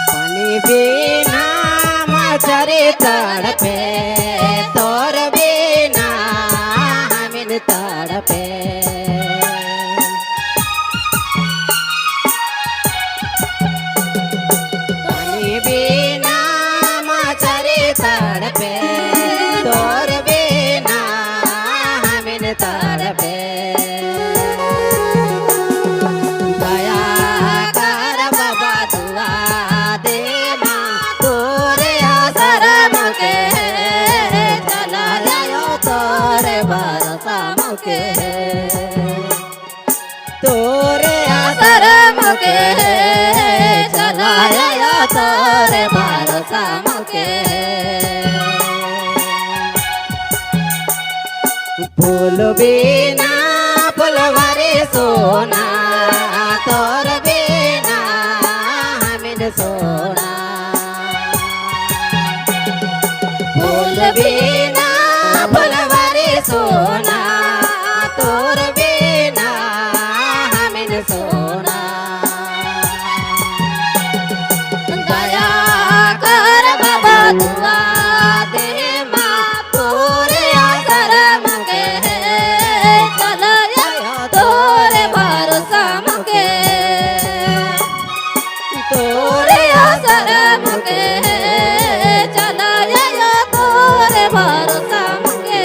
पानी बिना मछरी तड़पे तोर बिना हमिन तड़पे पानी बिना मछरी तड़पे तोर बिना हमिन तड़पे दया कर बाबा दुआ दे माँ तोरे आसरम के चला जायो तोरे भरोसा मुके तोरे आसरम के चला जायो तोरे भरोसा मुके फूल बिना फुलवारी सोना तोर बिना हमिन सोना फूल बिना फुलवारी सोना तोर बिना हमिन सोना दया कर बाबा दुआ दे माँ तोरे आसरम के चला जायो तोरे भरोसा मुके तोरे आसरम के चला जायो तोरे भरोसा मुके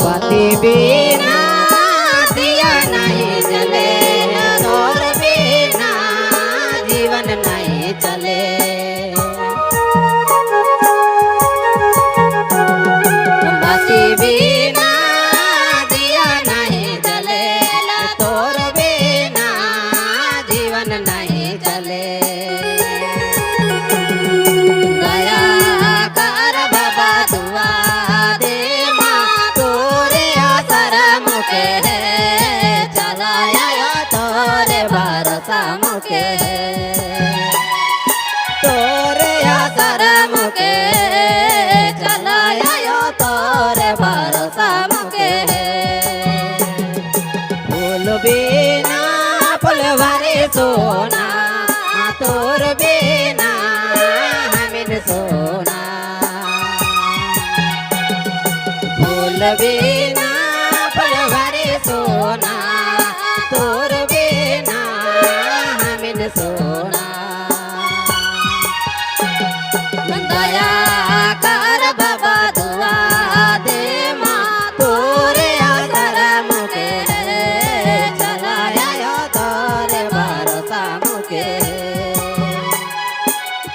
बाती बिना दिया नहीं जले तोर बिना जीवन नहीं चले बाती बिना दिया नहीं जले तोर बिना जीवन नहीं चले दया कर बाबा दुआ दे माँ तोरे आसरम के चला जायो तोरे भरोसा मुके तोरे आसरम के चला जायो तोरे भरोसा मुके फूल बिना फुलवारी सोना तोर बिना हमिन सोना फूल बिना फुलवारी सोना तोर बिना हमिन सोना दया कर बाबा दुआ दे माँ तोरे आसरम के चला जायो तोरे भरोसा मुके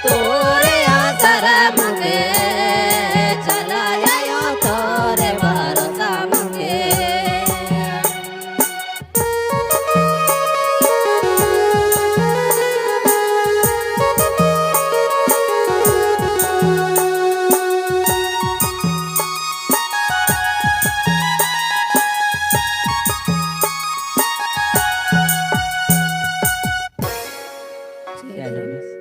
तोरे आसरम के चला जायो तोरे भरोसा मुके Ya, Lunes.